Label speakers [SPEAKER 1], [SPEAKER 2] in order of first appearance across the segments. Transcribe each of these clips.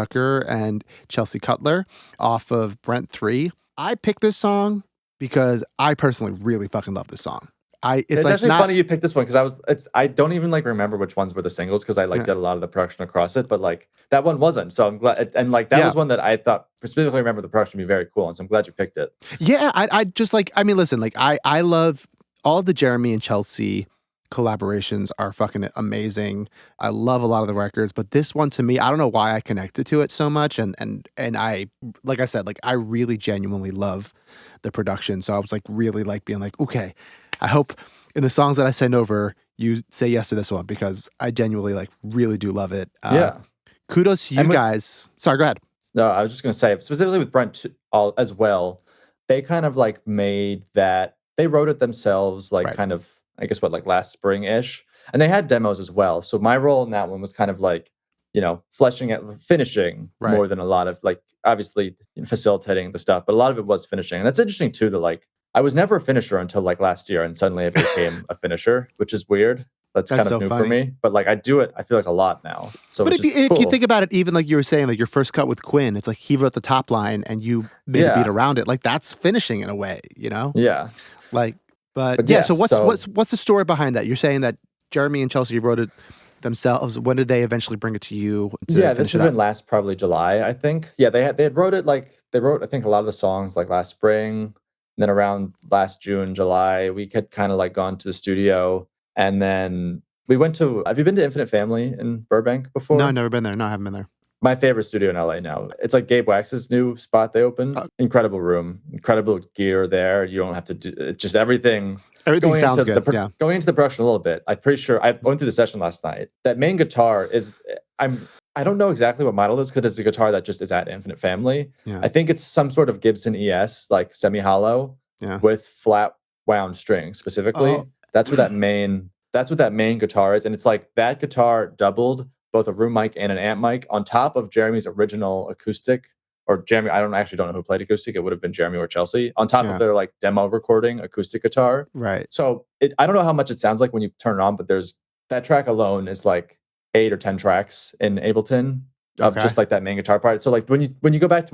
[SPEAKER 1] Zucker and Chelsea Cutler off of Brent 3. I picked this song because I personally really fucking love this song. It's like
[SPEAKER 2] actually funny you picked this one because I don't even like remember which ones were the singles because I like did a lot of the production across it, but like that one wasn't. So I'm glad, and like that was one that I thought specifically remember the production to be very cool, and so I'm glad you picked it.
[SPEAKER 1] Yeah, I just like, I mean, listen, like I love all of the Jeremy and Chelsea collaborations are fucking amazing. I love a lot of the records, but this one to me, I don't know why I connected to it so much, and I, like I said, like I really genuinely love the production. So I was like really like being like, okay, I hope in the songs that I send over, you say yes to this one because I genuinely like really do love it. Kudos to you guys. Sorry, go ahead.
[SPEAKER 2] No, I was just gonna say specifically with Brent as well. They kind of like made that they wrote it themselves, like kind of I guess what like last spring-ish, and they had demos as well. So my role in that one was kind of like fleshing it, finishing more than a lot of like obviously facilitating the stuff, but a lot of it was finishing. And that's interesting too that like I was never a finisher until like last year, and suddenly I became a finisher, which is weird. That's kind of so new for me, but like I do it, I feel like a lot now. So,
[SPEAKER 1] but if you think about it, even like you were saying, like your first cut with Quinn, it's like he wrote the top line and you made a beat around it. Like that's finishing in a way, you know?
[SPEAKER 2] Yeah.
[SPEAKER 1] Like, but yeah. So what's the story behind that? You're saying that Jeremy and Chelsea wrote it themselves. When did they eventually bring it to you?
[SPEAKER 2] This should have been last probably July, I think. Yeah, they had wrote it like they wrote I think a lot of the songs like last spring, and then around last June, July, we had kind of like gone to the studio. And then we went to, have you been to Infinite Family in Burbank before?
[SPEAKER 1] No, I've never been there. No, I haven't been there.
[SPEAKER 2] My favorite studio in LA now. It's like Gabe Wax's new spot they opened. Incredible room, incredible gear there. You don't have to do just everything.
[SPEAKER 1] Everything sounds good.
[SPEAKER 2] Going into the production a little bit, I'm pretty sure I went through the session last night. That main guitar is, I don't know exactly what model it is because it's a guitar that just is at Infinite Family. I think it's some sort of Gibson ES, like semi-hollow with flat wound strings specifically. That's what that main guitar is. And it's like that guitar doubled both a room mic and an amp mic on top of Jeremy's original acoustic, or Jeremy, I don't know who played acoustic. It would have been Jeremy or Chelsea on top of their like demo recording acoustic guitar.
[SPEAKER 1] Right.
[SPEAKER 2] So I don't know how much it sounds like when you turn it on, but there's that track alone is like 8 or 10 tracks in Ableton of just like that main guitar part. So like when you went back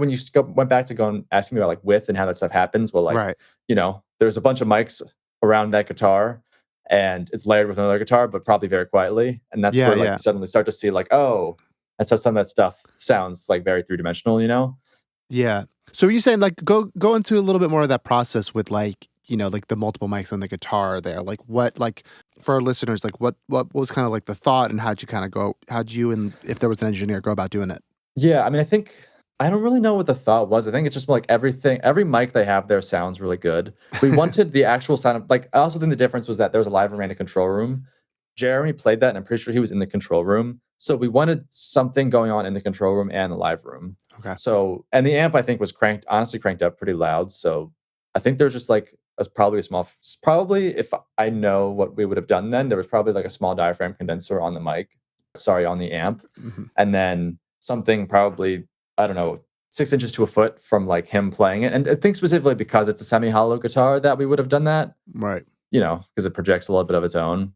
[SPEAKER 2] to go and asking me about like width and how that stuff happens, well, like, there's a bunch of mics around that guitar and it's layered with another guitar, but probably very quietly. And that's where like you suddenly start to see like, oh, that's how some of that stuff sounds like very three-dimensional, you know?
[SPEAKER 1] Yeah. So are you saying like go into a little bit more of that process with like, like the multiple mics on the guitar there? Like what, like for our listeners, like what was kind of like the thought and how'd you and if there was an engineer go about doing it?
[SPEAKER 2] Yeah. I mean, I don't really know what the thought was. I think it's just like every mic they have there sounds really good. We wanted the actual sound of like, I also think the difference was that there was a live arena control room. Jeremy played that and I'm pretty sure he was in the control room. So we wanted something going on in the control room and the live room.
[SPEAKER 1] Okay.
[SPEAKER 2] So, and the amp I think was honestly cranked up pretty loud. So I think there's just like probably if I know what we would have done then, there was probably like a small diaphragm condenser on the amp.
[SPEAKER 1] Mm-hmm.
[SPEAKER 2] And then something probably, I don't know, 6 inches to a foot from like him playing it. And I think specifically because it's a semi-hollow guitar that we would have done that.
[SPEAKER 1] Right.
[SPEAKER 2] Because it projects a little bit of its own.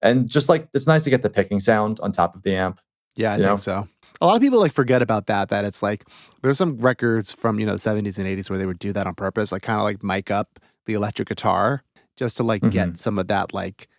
[SPEAKER 2] And just like, it's nice to get the picking sound on top of the amp.
[SPEAKER 1] Yeah, I think so. A lot of people like forget about that it's like, there's some records from, the 70s and 80s where they would do that on purpose, like kind of like mic up the electric guitar just to like get some of that, like,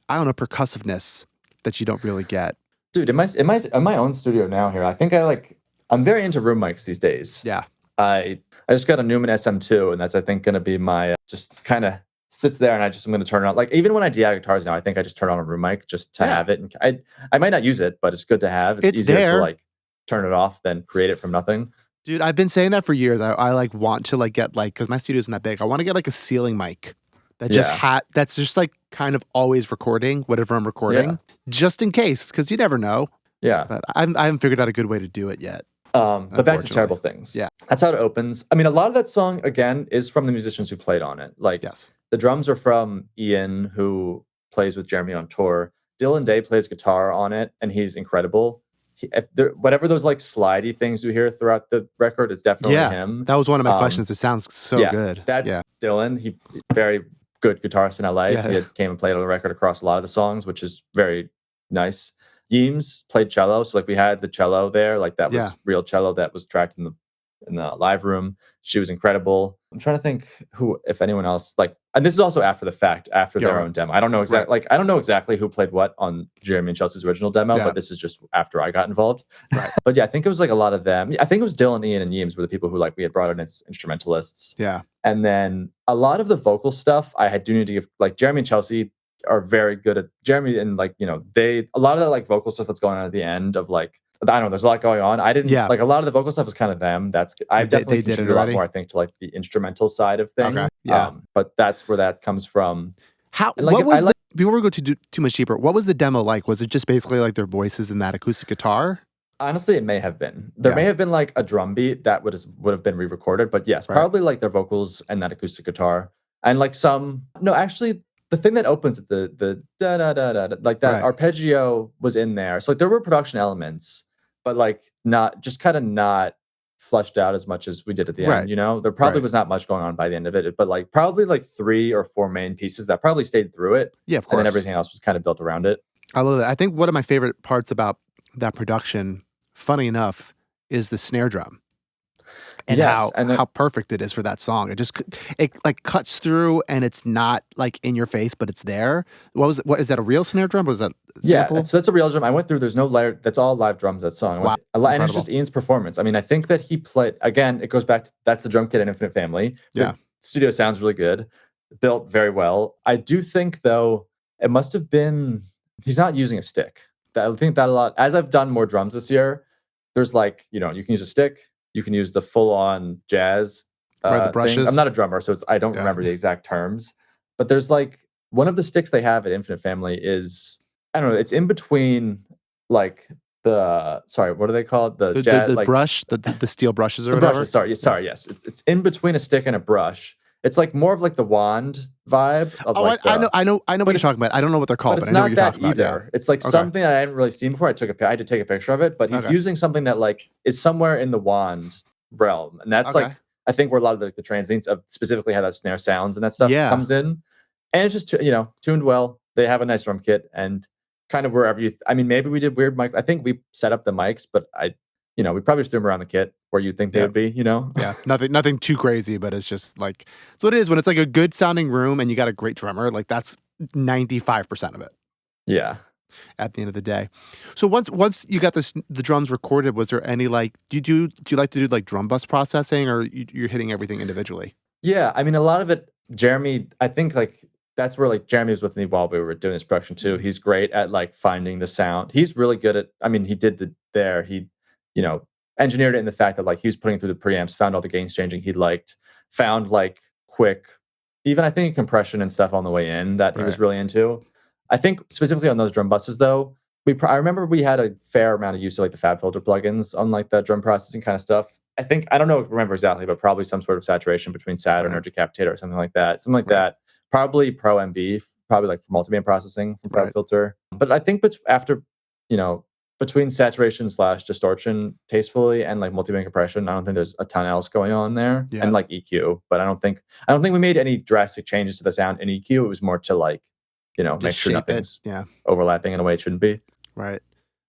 [SPEAKER 1] I don't know, percussiveness that you don't really get.
[SPEAKER 2] Dude, in my own studio now here, I think I'm very into room mics these days.
[SPEAKER 1] Yeah.
[SPEAKER 2] I just got a Newman SM2, and that's, I think, going to be my, just kind of sits there, and I'm going to turn it on. Like, even when I DI guitars now, I think I just turn on a room mic just to have it. And I might not use it, but it's good to have. It's easier
[SPEAKER 1] there
[SPEAKER 2] to, like, turn it off than create it from nothing.
[SPEAKER 1] Dude, I've been saying that for years. I like want to like get like, because my studio isn't that big, I want to get like a ceiling mic that that's just like kind of always recording whatever I'm recording, just in case, because you never know.
[SPEAKER 2] Yeah.
[SPEAKER 1] But I haven't figured out a good way to do it yet.
[SPEAKER 2] But back to Terrible Things.
[SPEAKER 1] Yeah.
[SPEAKER 2] That's how it opens. I mean, a lot of that song, again, is from the musicians who played on it. Like, the drums are from Ian, who plays with Jeremy on tour. Dylan Day plays guitar on it, and he's incredible. Whatever those like slidey things you hear throughout the record is definitely him.
[SPEAKER 1] That was one of my questions. It sounds so good.
[SPEAKER 2] That's Dylan. He very good guitarist in LA. He came and played on the record across a lot of the songs, which is very nice. Yeems played cello, so like we had the cello there, like that
[SPEAKER 1] Yeah.
[SPEAKER 2] was real cello that was tracked in the live room. She was incredible. I'm trying to think who, if anyone else, like, and this is also after the fact, after
[SPEAKER 1] Yeah,
[SPEAKER 2] their
[SPEAKER 1] right.
[SPEAKER 2] own demo. I don't know
[SPEAKER 1] Right.
[SPEAKER 2] exactly, like, I don't know exactly who played what on Jeremy and Chelsea's original demo,
[SPEAKER 1] Yeah.
[SPEAKER 2] but this is just after I got involved.
[SPEAKER 1] Right.
[SPEAKER 2] But yeah, I think it was like a lot of them. I think it was Dylan, Ian, and Yeems were the people who like we had brought in as instrumentalists.
[SPEAKER 1] Yeah.
[SPEAKER 2] And then a lot of the vocal stuff I do need to give, like Jeremy and Chelsea are very good at Jeremy, and like, you know, they, a lot of the like vocal stuff that's going on at the end of like, I don't know, there's a lot going on. I didn't
[SPEAKER 1] Yeah.
[SPEAKER 2] like, a lot of the vocal stuff is kind of them. That's, I've definitely
[SPEAKER 1] They did it
[SPEAKER 2] contributed a lot
[SPEAKER 1] already.
[SPEAKER 2] more, I think, to like the instrumental side of
[SPEAKER 1] Okay.
[SPEAKER 2] things.
[SPEAKER 1] Yeah.
[SPEAKER 2] But that's where that comes from.
[SPEAKER 1] How,
[SPEAKER 2] And like,
[SPEAKER 1] what was
[SPEAKER 2] I like,
[SPEAKER 1] before we go too much deeper, what was the demo like? Was it just basically like their voices and that acoustic guitar?
[SPEAKER 2] honestly, it may have been. There
[SPEAKER 1] Yeah.
[SPEAKER 2] may have been like a drum beat that would have been re-recorded, but yes,
[SPEAKER 1] Right.
[SPEAKER 2] probably like their vocals and that acoustic guitar. And like some, no, actually the thing that opens it, the da da da da, like that
[SPEAKER 1] Right.
[SPEAKER 2] arpeggio was in there. So like there were production elements, but like not, just kind of not fleshed out as much as we did at the
[SPEAKER 1] Right.
[SPEAKER 2] end, you know? There probably
[SPEAKER 1] Right.
[SPEAKER 2] was not much going on by the end of it, but like probably like 3 or 4 main pieces that probably stayed through it.
[SPEAKER 1] Yeah, of
[SPEAKER 2] And then
[SPEAKER 1] course.
[SPEAKER 2] everything else was kind of built around it.
[SPEAKER 1] I love it. I think one of my favorite parts about that production, funny enough, is the snare drum. And
[SPEAKER 2] Yes, and
[SPEAKER 1] how perfect it is for that song. It just it like cuts through, and it's not like in your face, but it's there. What is that, a real snare drum? Was that a
[SPEAKER 2] yeah,
[SPEAKER 1] sample?
[SPEAKER 2] that's a real drum. I went through. There's no layer. That's all live drums. That song.
[SPEAKER 1] Wow,
[SPEAKER 2] And it's
[SPEAKER 1] incredible.
[SPEAKER 2] just Ian's performance. I mean, I think that he played again. It goes back to that's the drum kit in Infinite Family.
[SPEAKER 1] Yeah.
[SPEAKER 2] The studio sounds really good, built very well. I do think though it must have been he's not using a stick. I think that a lot. As I've done more drums this year, there's like, you know, you can use a stick. You can use the full on jazz
[SPEAKER 1] Right, the
[SPEAKER 2] thing.
[SPEAKER 1] brushes.
[SPEAKER 2] I'm not a drummer, so I don't
[SPEAKER 1] Yeah.
[SPEAKER 2] remember the exact terms. But there's like one of the sticks they have at Infinite Family is, I don't know, it's in between like sorry, what are they called? The jazz,
[SPEAKER 1] The
[SPEAKER 2] like
[SPEAKER 1] brush, the steel brushes or
[SPEAKER 2] the
[SPEAKER 1] whatever.
[SPEAKER 2] brushes. Sorry, yes. It's in between a stick and a brush. It's like more of like the wand vibe of
[SPEAKER 1] Oh,
[SPEAKER 2] like
[SPEAKER 1] I know what
[SPEAKER 2] but
[SPEAKER 1] you're
[SPEAKER 2] it's
[SPEAKER 1] talking about. I don't know what they're called,
[SPEAKER 2] but
[SPEAKER 1] but
[SPEAKER 2] it's
[SPEAKER 1] I know what
[SPEAKER 2] not
[SPEAKER 1] you're
[SPEAKER 2] that
[SPEAKER 1] talking about. Yeah.
[SPEAKER 2] either. It's like
[SPEAKER 1] Okay.
[SPEAKER 2] something I hadn't really seen before. I had to take a picture of it, but he's
[SPEAKER 1] Okay.
[SPEAKER 2] using something that like is somewhere in the wand realm, and that's
[SPEAKER 1] Okay.
[SPEAKER 2] like I think where a lot of the transients of specifically how that snare sounds and that stuff
[SPEAKER 1] Yeah.
[SPEAKER 2] comes in, and it's just tuned well. They have a nice drum kit, and kind of wherever I mean, maybe we did weird mic. I think we set up the mics, but we probably just threw them around the kit where you'd think they
[SPEAKER 1] Yeah.
[SPEAKER 2] would be.
[SPEAKER 1] Yeah, nothing too crazy, but it's just like, so it is when it's like a good sounding room and you got a great drummer, like that's 95% of it
[SPEAKER 2] Yeah.
[SPEAKER 1] at the end of the day. So once you got the drums recorded, was there any like, do you like to do like drum bus processing, or you're hitting everything individually?
[SPEAKER 2] Yeah, I mean, a lot of it, Jeremy, I think like that's where like Jeremy was with me while we were doing this production too. He's great at like finding the sound. He's really good at, I mean, he did he, engineered it in the fact that like he was putting through the preamps, found all the gains changing he liked, found like quick, even I think compression and stuff on the way in that he was
[SPEAKER 1] Right.
[SPEAKER 2] really into. I think specifically on those drum buses though, I remember we had a fair amount of use of like the Fab Filter plugins on like the drum processing kind of stuff. I think I don't remember exactly, but probably some sort of saturation between Saturn or Decapitator or something like that. Something like that. Probably Pro MB, probably like for multiband processing from Fab Filter. But I think between saturation / distortion tastefully and like multiband compression, I don't think there's a ton else going on there.
[SPEAKER 1] Yeah.
[SPEAKER 2] And like EQ, but I don't think we made any drastic changes to the sound in EQ. It was more to like, make sure nothing's overlapping in a way it shouldn't be.
[SPEAKER 1] Right.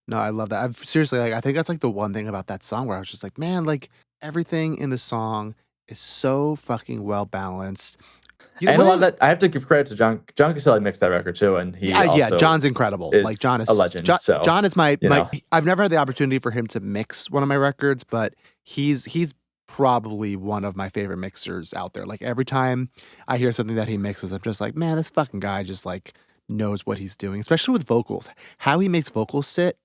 [SPEAKER 1] No, I love that. Seriously, like, I think that's like the one thing about that song where I was just like, man, like everything in the song is so fucking well balanced.
[SPEAKER 2] And a lot of that, I have to give credit to John. John Caselli mixed that record too, and he also
[SPEAKER 1] John's incredible. Like John is
[SPEAKER 2] a legend.
[SPEAKER 1] John is my.
[SPEAKER 2] know.
[SPEAKER 1] I've never had the opportunity for him to mix one of my records, but he's probably one of my favorite mixers out there. Like every time I hear something that he mixes, I'm just like, man, this fucking guy just like knows what he's doing, especially with vocals. How he makes vocals sit